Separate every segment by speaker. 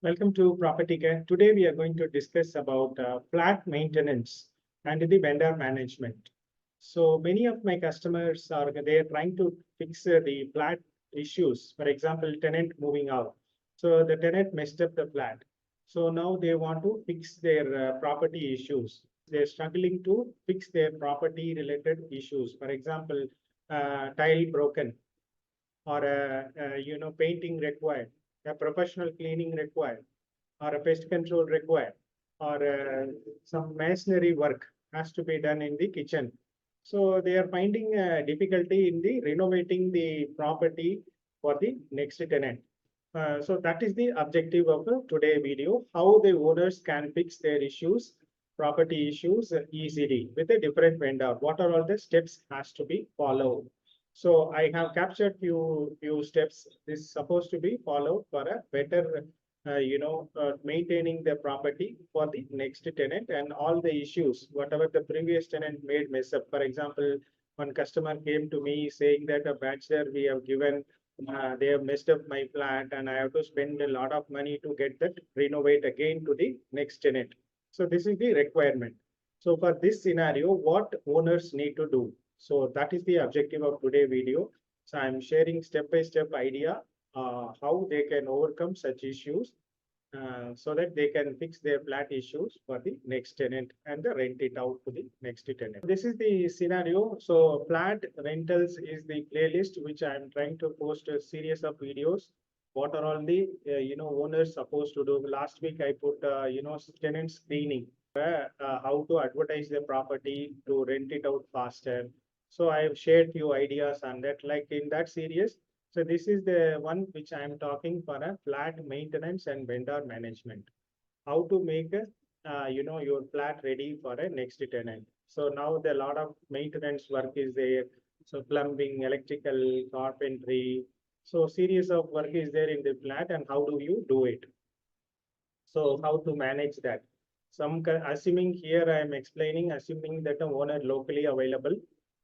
Speaker 1: Welcome to Property Care. Today we are going to discuss about flat maintenance and the vendor management. So many of my customers are they are trying to fix the flat issues. For example, tenant moving out. So the tenant messed up the flat. So now they want to fix their property issues. They're struggling to fix their property related issues. For example, tile broken or painting required, a professional cleaning required, or a pest control required, or some masonry work has to be done in the kitchen. So they are finding difficulty in the renovating the property for the next tenant. So that is the objective of the today video, how the owners can fix their issues, property issues easily with a different vendor. What are all the steps has to be followed? So I have captured few steps. This is supposed to be followed for a better maintaining the property for the next tenant and all the issues, whatever the previous tenant made mess up. For example, one customer came to me saying that a bachelor we have given, they have messed up my flat and I have to spend a lot of money to get that renovate again to the next tenant. So this is the requirement. So for this scenario, what owners need to do? So that is the objective of today video. So I'm sharing step-by-step idea how they can overcome such issues so that they can fix their flat issues for the next tenant and rent it out to the next tenant. This is the scenario. So flat rentals is the playlist which I am trying to post a series of videos. What are all the owners supposed to do? Last week I put tenant screening, how to advertise the property to rent it out faster. So I have shared few ideas on that. Like in that series, so this is the one which I am talking for a flat maintenance and vendor management. How to make your flat ready for a next tenant. So now the lot of maintenance work is there. So plumbing, electrical, carpentry. So series of work is there in the flat, and how do you do it? So how to manage that? Assuming here I am explaining, assuming that the owner locally available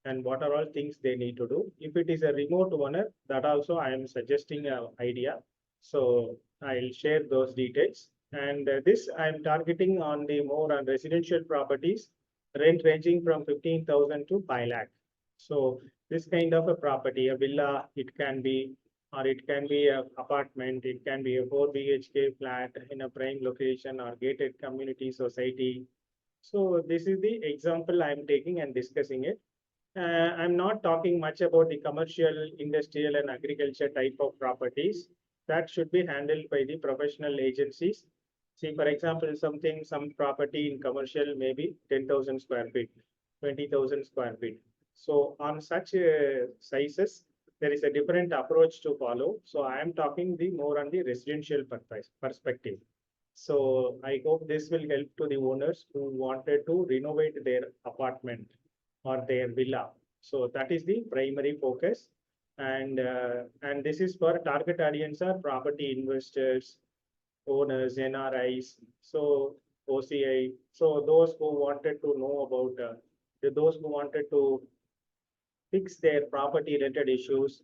Speaker 1: and what are all things they need to do. If it is a remote owner, that also I am suggesting an idea. So I'll share those details. And this I'm targeting on the more on residential properties, rent ranging from 15,000 to 5 lakh. So this kind of a property, a villa, it can be, or it can be a apartment, it can be a 4 BHK flat in a prime location or gated community society. So this is the example I'm taking and discussing it. I'm not talking much about the commercial, industrial, and agriculture type of properties. That should be handled by the professional agencies. See, for example, some property in commercial maybe 10,000 square feet, 20,000 square feet. So on such sizes, there is a different approach to follow. So I am talking the more on the residential perspective. So I hope this will help to the owners who wanted to renovate their apartment or their villa. So that is the primary focus. And this is for target audience are property investors, owners, NRIs, so OCI. So those who wanted to know about those who wanted to fix their property related issues,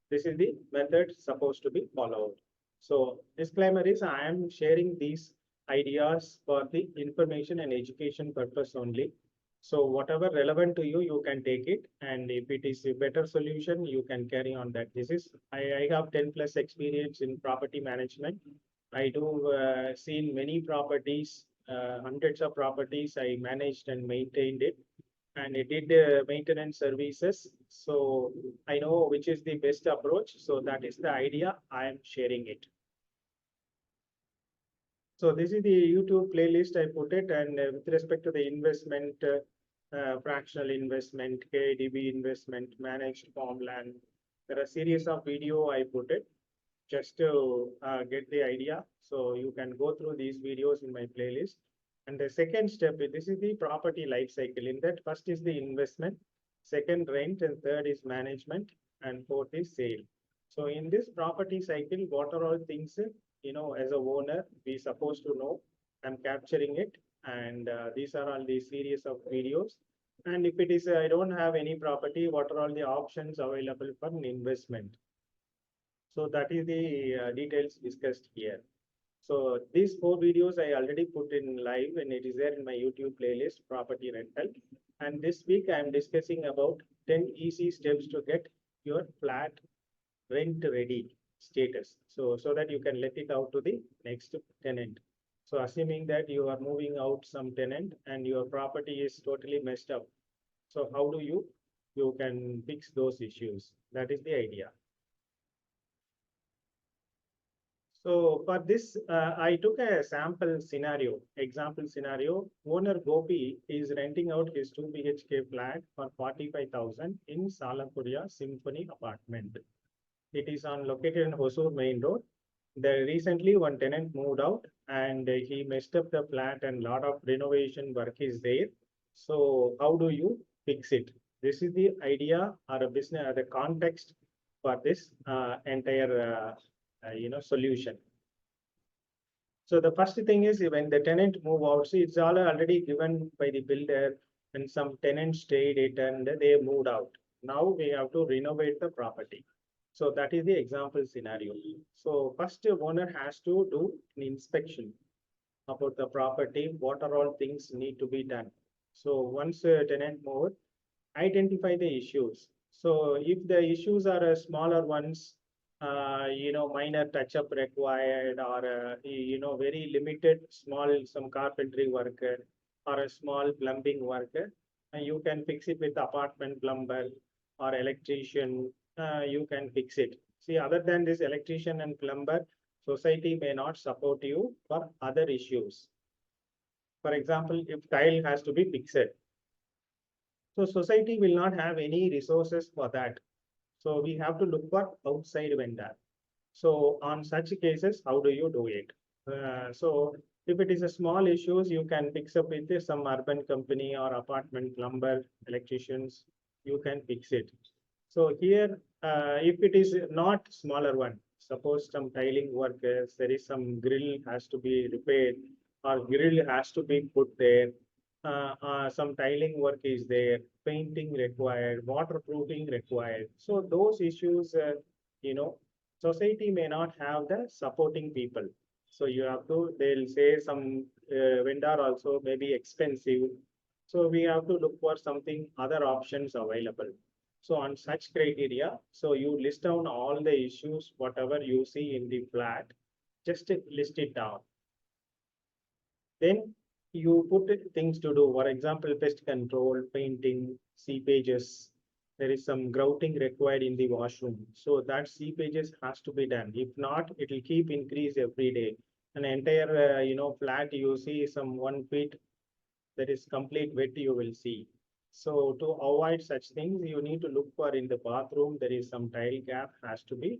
Speaker 1: this is the method supposed to be followed. So disclaimer is I am sharing these ideas for the information and education purpose only. So whatever relevant to you, you can take it. And if it is a better solution, you can carry on that. I have 10 plus experience in property management. I do seen many properties, hundreds of properties. I managed and maintained it and it did maintenance services. So I know which is the best approach. So that is the idea. I am sharing it. So this is the YouTube playlist I put it, and with respect to the investment, fractional investment, KDB investment, managed farmland, there are a series of video I put it just to get the idea. So you can go through these videos in my playlist. And the second step, this is the property life cycle. In that, first is the investment, second rent, and third is management, and fourth is sale. So in this property cycle, what are all things, as a owner, we supposed to know. I'm capturing it. And these are all the series of videos. And if it is, I don't have any property, what are all the options available for an investment? So that is the details discussed here. So these 4 videos I already put in live and it is there in my YouTube playlist, property rental. And this week I'm discussing about 10 easy steps to get your flat rent ready status. So that you can let it out to the next tenant. So assuming that you are moving out some tenant and your property is totally messed up. So how do you can fix those issues? That is the idea. So for this, I took a sample scenario, example scenario. Owner Gopi is renting out his 2 BHK flat for 45,000 in Salapuria Symphony apartment. It is located in Hosur main road. Recently one tenant moved out and he messed up the flat and lot of renovation work is there. So how do you fix it? This is the idea or a business, the context for this entire solution. So the first thing is when the tenant move out, see it's all already given by the builder and some tenants stayed it and they moved out. Now we have to renovate the property. So that is the example scenario. So first owner has to do an inspection about the property, what are all things need to be done. So once a tenant move, identify the issues. So if the issues are smaller ones, minor touch up required or, very limited small, some carpentry work or a small plumbing work, and you can fix it with apartment plumber or electrician, you can fix it. See, other than this electrician and plumber, society may not support you for other issues. For example, if tile has to be fixed, so society will not have any resources for that. So we have to look for outside vendor. So on such cases, how do you do it? So if it is a small issues, you can fix up with some urban company or apartment plumber, electricians, you can fix it. So here, if it is not smaller one, suppose some tiling workers, there is some grill has to be repaired or grill has to be put there. Some tiling work is there, painting required, waterproofing required. So those issues, you know, society may not have the supporting people. So you have to, they'll say some vendor also may be expensive. So we have to look for something other options available. So on such criteria, so you list down all the issues, whatever you see in the flat, just list it down. Then you put things to do. For example, pest control, painting, seepages. There is some grouting required in the washroom. So that seepages has to be done. If not, it will keep increase every day. An entire, flat you see some 1 feet that is complete wet you will see. So to avoid such things, you need to look for in the bathroom, there is some tile gap has to be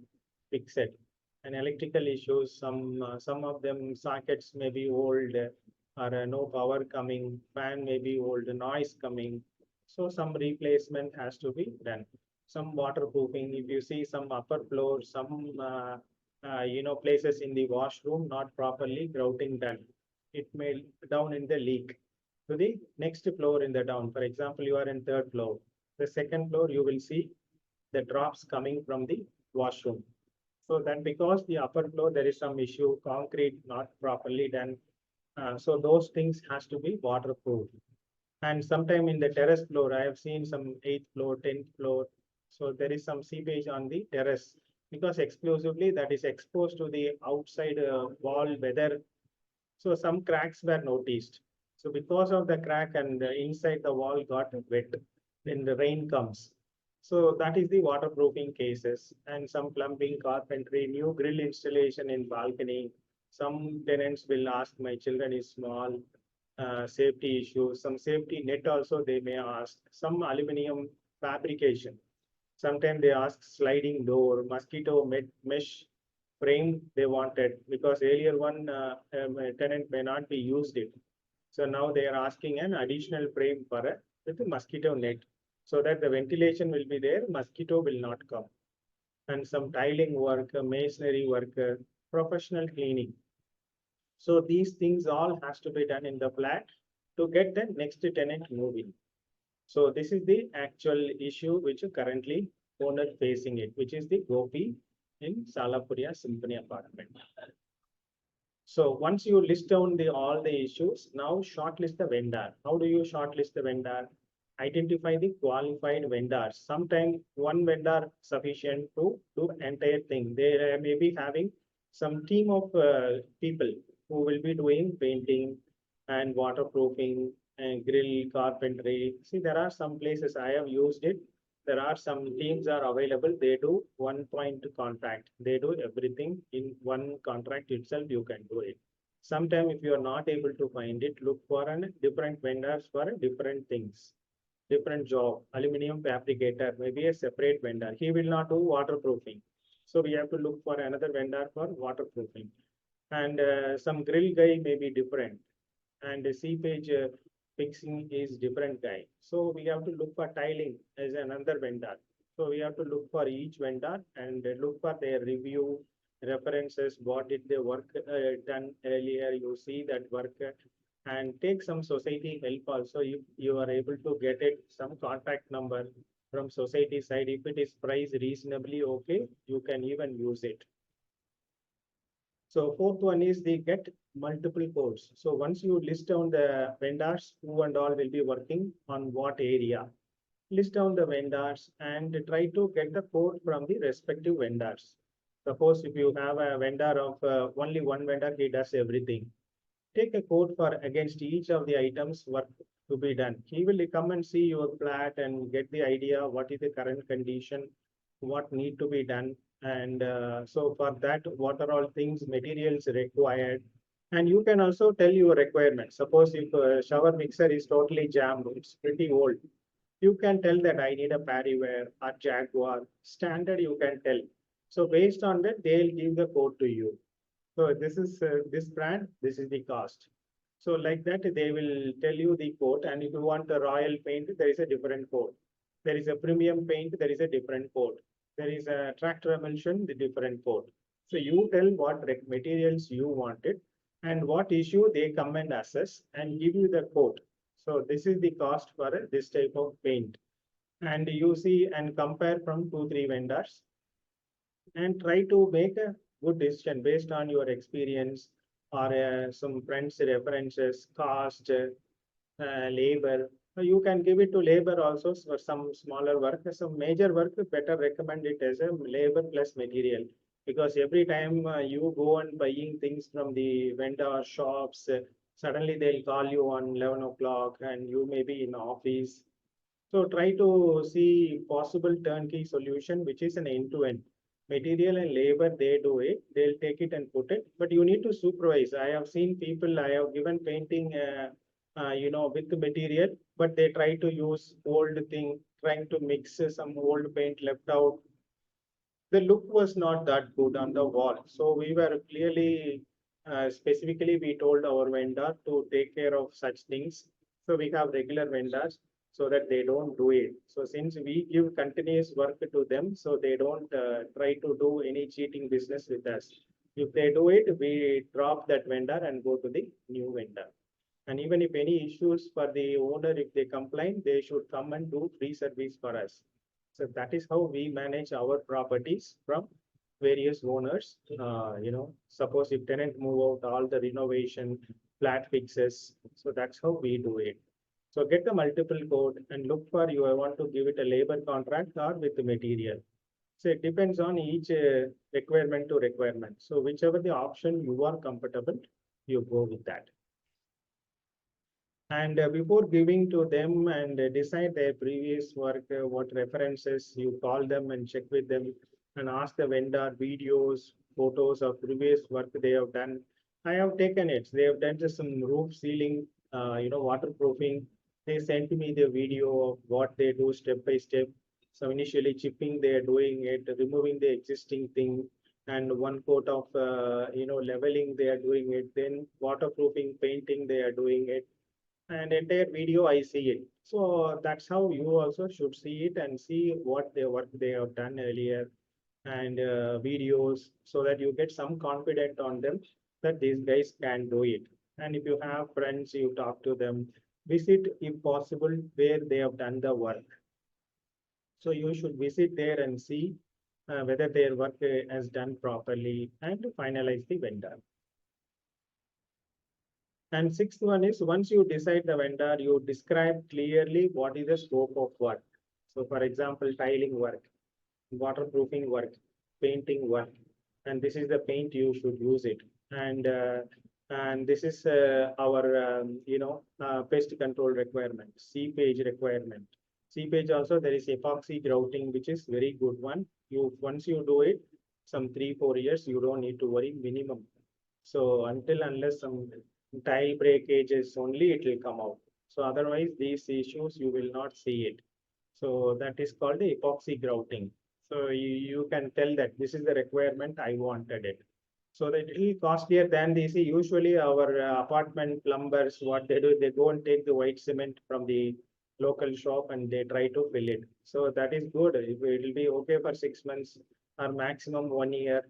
Speaker 1: fixed. And electrical issues, some of them sockets may be old or no power coming, fan may be old, noise coming. So some replacement has to be done. Some waterproofing, if you see some upper floor, some places in the washroom not properly grouting done. It may down in the leak to the next floor in the down. For example, you are in third floor. The second floor, you will see the drops coming from the washroom. So then because the upper floor, there is some issue, concrete not properly done. So those things has to be waterproof. And sometime in the terrace floor, I have seen some 8th floor, 10th floor. So there is some seepage on the terrace because exclusively that is exposed to the outside wall weather. So some cracks were noticed. So because of the crack and inside the wall got wet when the rain comes. So that is the waterproofing cases and some plumbing, carpentry, new grill installation in balcony. Some tenants will ask, my children is small, safety issues, some safety net also they may ask, some aluminum fabrication. Sometimes they ask sliding door, mosquito mesh frame they wanted because earlier one tenant may not be used it. So now they are asking an additional frame for a with a mosquito net so that the ventilation will be there, mosquito will not come. And some tiling work, masonry work, professional cleaning. So these things all has to be done in the flat to get the next tenant moving. So this is the actual issue which currently owner facing it, which is the Gopi in Salapuria Symphony apartment. So once you list down all the issues, now shortlist the vendor. How do you shortlist the vendor? Identify the qualified vendors. Sometimes one vendor sufficient to do entire thing. They may be having some team of people who will be doing painting and waterproofing and grill carpentry. See, there are some places I have used it. There are some teams are available. They do one point contract. They do everything in one contract itself. You can do it. Sometime if you are not able to find it, look for an different vendors for different things, different job. Aluminum fabricator, maybe a separate vendor. He will not do waterproofing. So we have to look for another vendor for waterproofing. And some grill guy may be different. And the seepage fixing is different guy. So we have to look for tiling as another vendor. So we have to look for each vendor and look for their review, references, what did they work done earlier. You see that work and take some society help also. If you are able to get it, some contact number from society side, if it is priced reasonably okay, you can even use it. So fourth one is they get multiple codes. So once you list down the vendors, who and all will be working on what area, list down the vendors and try to get the code from the respective vendors. Suppose if you have a vendor of only one vendor, he does everything. Take a code for against each of the items work to be done. He will come and see your flat and get the idea what is the current condition, what need to be done. And so for that, what are all things, materials required. And you can also tell your requirements. Suppose if a shower mixer is totally jammed, it's pretty old. You can tell that I need a Parryware or Jaguar. Standard you can tell. So based on that, they'll give the code to you. So this is this brand, this is the cost. So like that, they will tell you the code. And if you want a royal paint, there is a different code. There is a premium paint, there is a different code. There is a tractor emulsion, the different code. So you tell what materials you wanted and what issue they come and assess and give you the code. So this is the cost for this type of paint. And you see and compare from 2, 3 vendors and try to make a good decision based on your experience or some friends references, cost, labor. You can give it to labor also for some smaller work. Some major work, better recommend it as a labor plus material, because every time you go and buying things from the vendor shops, suddenly they'll call you on 11 o'clock and you may be in office. So try to see possible turnkey solution, which is an end-to-end. Material and labor, they do it. They'll take it and put it. But you need to supervise. I have seen people, I have given painting, with the material, but they try to use old thing, trying to mix some old paint left out. The look was not that good on the wall. So we were clearly, specifically, we told our vendor to take care of such things. So we have regular vendors so that they don't do it. So since we give continuous work to them, so they don't try to do any cheating business with us. If they do it, we drop that vendor and go to the new vendor. And even if any issues for the owner, if they complain, they should come and do free service for us. So that is how we manage our properties from various owners. Suppose if tenant move out, all the renovation, flat fixes. So that's how we do it. So get the multiple code and look for you want to give it a labor contract or with the material. So it depends on each requirement to requirement. So whichever the option you are comfortable, you go with that. And before giving to them and decide their previous work, what references, you call them and check with them and ask the vendor videos, photos of previous work they have done. I have taken it. They have done just some roof sealing, waterproofing. They sent me the video of what they do step by step. So initially chipping, they are doing it, removing the existing thing, and one coat of, leveling, they are doing it. Then waterproofing, painting, they are doing it, and entire video I see it. So that's how you also should see it and see what they have done earlier and videos, so that you get some confidence on them that these guys can do it. And if you have friends, you talk to them, visit if possible where they have done the work. So you should visit there and see whether their work has done properly and to finalize the vendor. And sixth one is once you decide the vendor, you describe clearly what is the scope of work. So for example, tiling work, waterproofing work, painting work, and this is the paint you should use it. And this is our pest control requirement, seepage requirement. Seepage also there is epoxy grouting, which is very good one. You once you do it, some 3 4 years, you don't need to worry minimum. So until unless some tile breakages only it will come out. So otherwise these issues you will not see it. So that is called the epoxy grouting. So you can tell that this is the requirement I wanted it. So that it will costlier than they see. Usually our apartment plumbers, what they do, they go and take the white cement from the local shop and they try to fill it. So that is good. It will be okay for 6 months or maximum 1 year,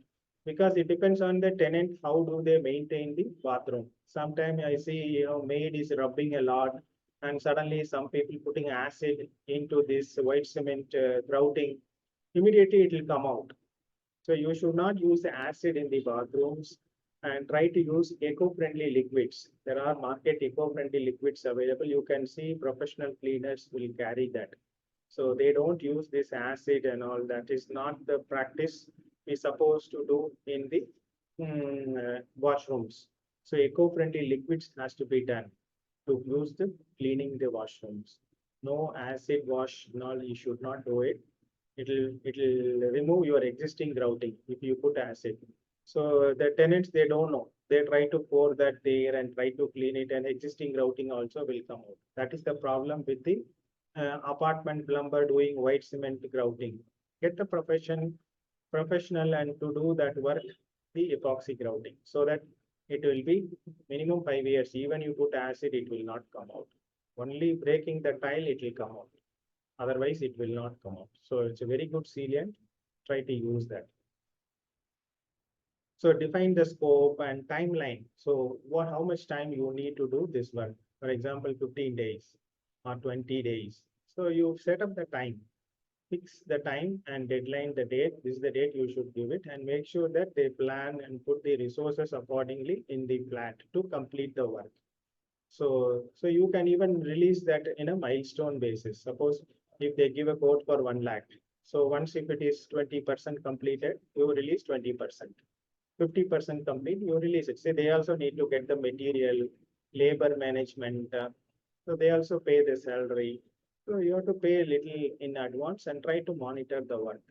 Speaker 1: because it depends on the tenant, how do they maintain the bathroom. Sometimes I see, maid is rubbing a lot, and suddenly some people putting acid into this white cement grouting, immediately it will come out. So you should not use acid in the bathrooms, and try to use eco-friendly liquids. There are market eco-friendly liquids available. You can see professional cleaners will carry that. So they don't use this acid and all. That is not the practice we supposed to do in the washrooms. So eco-friendly liquids has to be done to use the cleaning the washrooms. No acid wash, no, you should not do it. It'll remove your existing grouting if you put acid. So the tenants, they don't know. They try to pour that there and try to clean it, and existing grouting also will come out. That is the problem with the apartment plumber doing white cement grouting. Get the professional and to do that work, the epoxy grouting, so that it will be minimum 5 years. Even you put acid, it will not come out. Only breaking the tile, it will come out. Otherwise, it will not come out. So it's a very good sealant. Try to use that. So define the scope and timeline. So how much time you need to do this work? For example, 15 days or 20 days. So you set up the time, fix the time and deadline the date. This is the date you should give it, and make sure that they plan and put the resources accordingly in the plan to complete the work. So you can even release that in a milestone basis. Suppose if they give a quote for 1 lakh. So once if it is 20% completed, you release 20%. 50% complete, you release it. Say they also need to get the material, labor management. So they also pay the salary. So you have to pay a little in advance and try to monitor the work.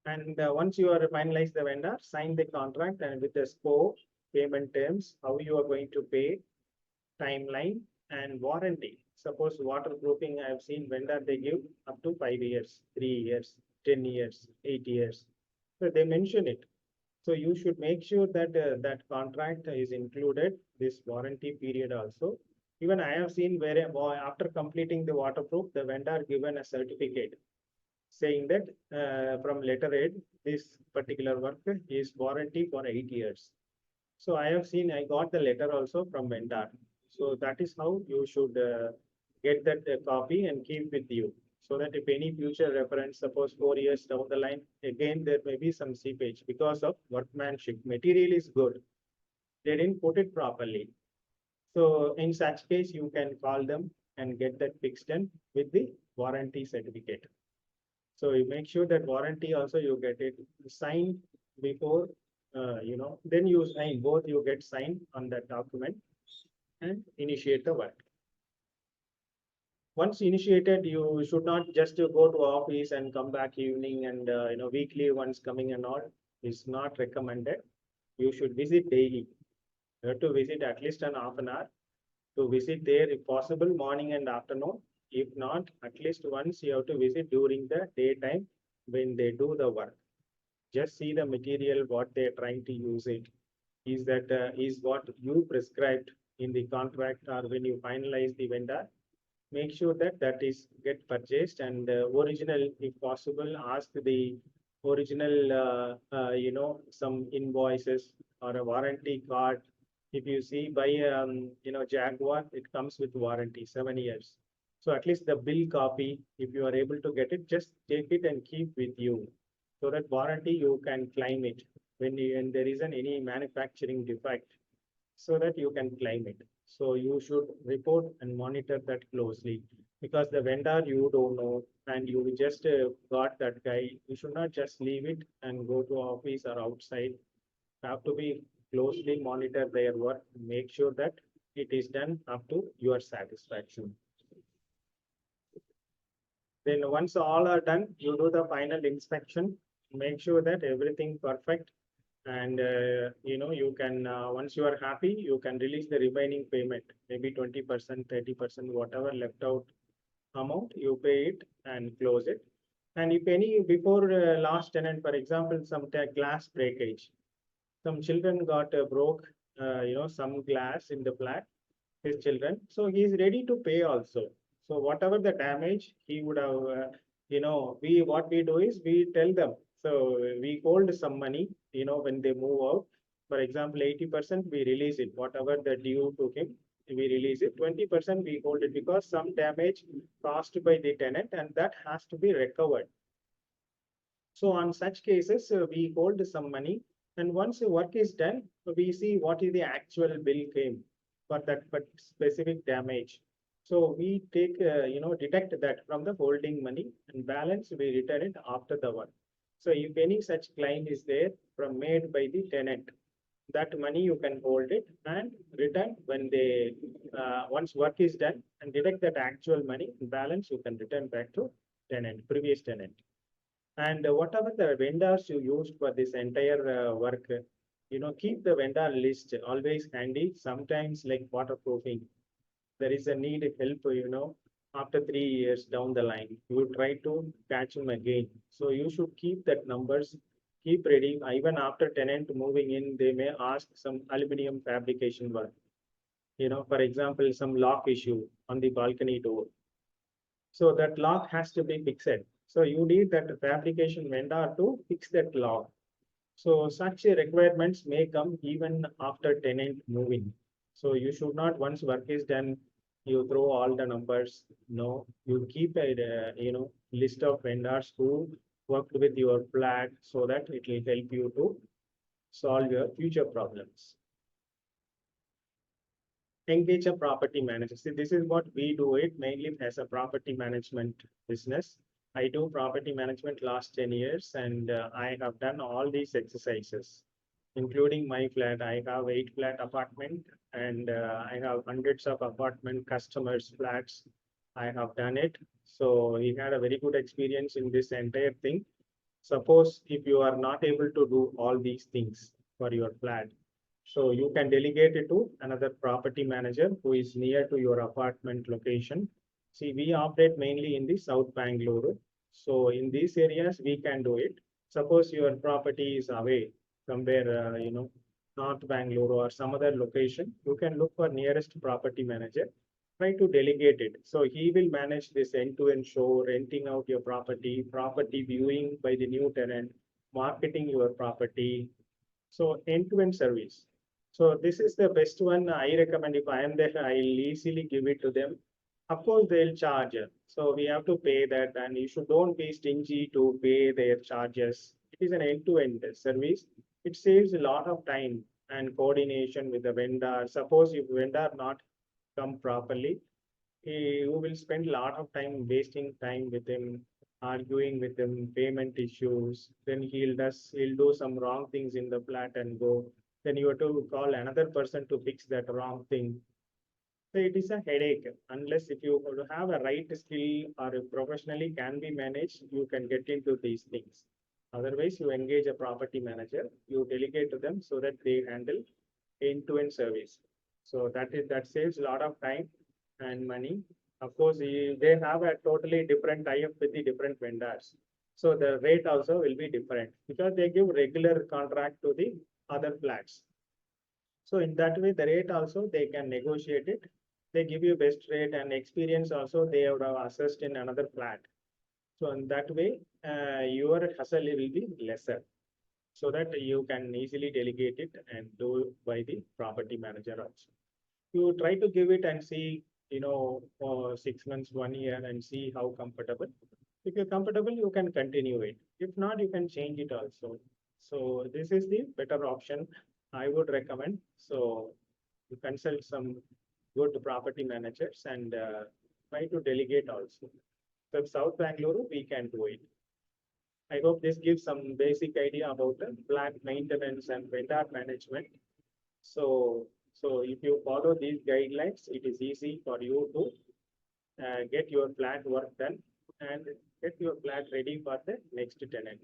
Speaker 1: And once you are finalized the vendor, sign the contract and with the scope, payment terms, how you are going to pay, timeline, and warranty. Suppose waterproofing, I have seen vendor, they give up to 5 years, 3 years, 10 years, 8 years. So they mention it. So you should make sure that that contract is included, this warranty period also. Even I have seen where after completing the waterproof, the vendor given a certificate saying that from letterhead, this particular work is warranty for 8 years. So I have seen, I got the letter also from vendor. So that is how you should get that copy and keep with you. So that if any future reference, suppose 4 years down the line, again, there may be some seepage because of workmanship. Material is good. They didn't put it properly. So in such case, you can call them and get that fixed in with the warranty certificate. So you make sure that warranty also you get it signed before, then you sign, both you get signed on that document and initiate the work. Once initiated, you should not just go to office and come back evening and weekly once coming and all is not recommended. You should visit daily. You have to visit at least an half an hour to visit there if possible morning and afternoon. If not, at least once you have to visit during the daytime when they do the work. Just see the material, what they're trying to use it. Is that is what you prescribed in the contract or when you finalize the vendor? Make sure that that is get purchased, and original, if possible, ask the original, some invoices or a warranty card. If you see by, Jaguar, it comes with warranty 7 years. So at least the bill copy, if you are able to get it, just take it and keep with you, so that warranty you can claim it when there isn't any manufacturing defect. so that you can claim it. So you should report and monitor that closely, because the vendor you don't know and you just got that guy. You should not just leave it and go to office or outside. Have to be closely monitor their work, make sure that it is done up to your satisfaction. Then once all are done, you do the final inspection, make sure that everything perfect. And you can once you are happy, you can release the remaining payment, maybe 20%, 30%, whatever left out amount, you pay it and close it. And if any before last tenant, for example, some glass breakage, some children got broke, some glass in the flat, his children. So he is ready to pay also. So whatever the damage he would have, we what we do is we tell them. So we hold some money, when they move out. For example, 80% we release it. Whatever the due to him, we release it. 20% we hold it because some damage caused by the tenant and that has to be recovered. So on such cases, we hold some money, and once the work is done, we see what is the actual bill came for that specific damage. So we take, deduct that from the holding money, and balance we return it after the work. So if any such claim is there from made by the tenant, that money you can hold it and return when they once work is done, and deduct that actual money, balance you can return back to previous tenant. And whatever the vendors you used for this entire work, keep the vendor list always handy. Sometimes like waterproofing, there is a need help, after 3 years down the line, you try to catch him again. So you should keep that numbers, keep ready. Even after tenant moving in, they may ask some aluminum fabrication work. For example, some lock issue on the balcony door. So that lock has to be fixed. So you need that fabrication vendor to fix that lock. So such requirements may come even after tenant moving. So you should not, once work is done, you throw all the numbers. No, you keep a list of vendors who worked with your flat, so that it will help you to solve your future problems. Engage a property manager. See, this is what we do it mainly as a property management business. I do property management last 10 years, and I have done all these exercises, including my flat. I have 8 flat apartment, and I have hundreds of apartment customers flats. I have done it. So he had a very good experience in this entire thing. Suppose if you are not able to do all these things for your flat, so you can delegate it to another property manager who is near to your apartment location. See, we operate mainly in the South Bangalore. So in these areas, we can do it. Suppose your property is away somewhere, North Bangalore or some other location, you can look for nearest property manager, try to delegate it. So he will manage this end-to-end show, renting out your property viewing by the new tenant, marketing your property. So end-to-end service. So this is the best one I recommend. If I am there, I'll easily give it to them. Of course, they'll charge. So we have to pay that, and you should don't be stingy to pay their charges. It is an end-to-end service. It saves a lot of time and coordination with the vendor. Suppose if vendor not come properly, you will spend a lot of time wasting time with him, arguing with him, payment issues. Then he'll do some wrong things in the flat and go. Then you have to call another person to fix that wrong thing. So it is a headache. Unless if you have a right skill or professionally can be managed, you can get into these things. Otherwise, you engage a property manager, you delegate to them so that they handle end-to-end service. So that saves a lot of time and money. Of course, they have a totally different tie-up with the different vendors. So the rate also will be different because they give regular contract to the other flats. So in that way, the rate also they can negotiate it. They give you best rate and experience also they would have assessed in another flat. So in that way, your hustle will be lesser, so that you can easily delegate it and do by the property manager also. You try to give it and see, for 6 months, 1 year, and see how comfortable. If you're comfortable, you can continue it. If not, you can change it also. So this is the better option I would recommend. So You consult some good property managers and try to delegate also. So South Bangalore, we can do it. I hope this gives some basic idea about the plant maintenance and vendor management. So if you follow these guidelines, it is easy for you to get your plant work done and get your plant ready for the next tenant.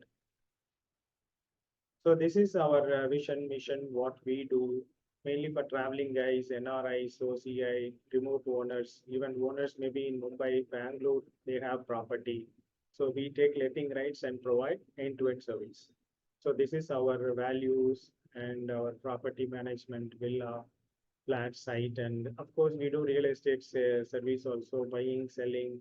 Speaker 1: So this is our vision, mission, what we do, mainly for traveling guys, NRIs, OCI, remote owners, even owners maybe in Mumbai, Bangalore, they have property. So we take letting rights and provide end-to-end service. So this is our values and our property management, villa, flat site, and of course we do real estate service also, buying, selling.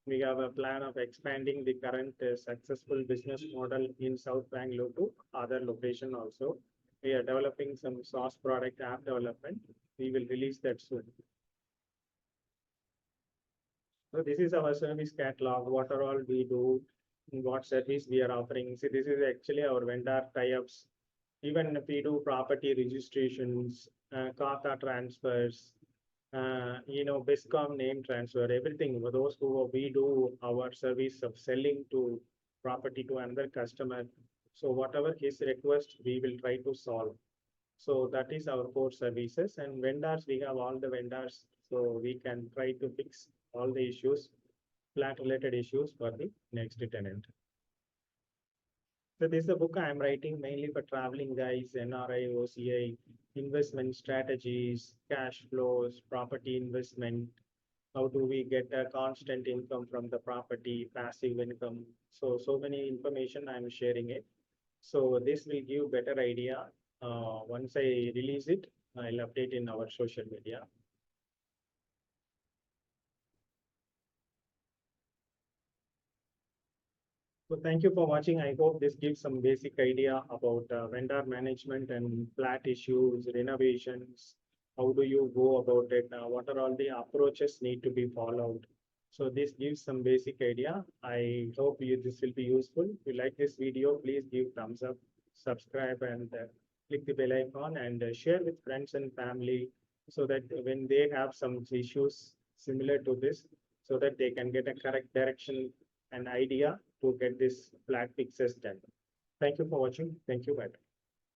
Speaker 1: We have a plan of expanding the current successful business model in South Bangalore to other location also. We are developing some SaaS product app development. We will release that soon. So this is our service catalog, what are all we do, what service we are offering. See, this is actually our vendor tie-ups. Even if we do property registrations, Kata transfers, BISCOM name transfer, everything. For those who we do our service of selling to property to another customer. So whatever his request, we will try to solve. So that is our core services, and vendors, we have all the vendors. So we can try to fix all the issues, plant related issues for the next tenant. So this is a book I am writing mainly for traveling guys, NRI, OCI, investment strategies, cash flows, property investment. How do we get a constant income from the property, passive income? So many information I am sharing it. So this will give better idea. Once I release it, I'll update in our social media. So thank you for watching. I hope this gives some basic idea about vendor management and flat issues, renovations. How do you go about it? What are all the approaches need to be followed? So this gives some basic idea. I hope this will be useful. If you like this video, please give thumbs up, subscribe, and click the bell icon, and share with friends and family so that when they have some issues similar to this, so that they can get a correct direction and idea to get this flat fixes done. Thank you for watching. Thank you. Bye.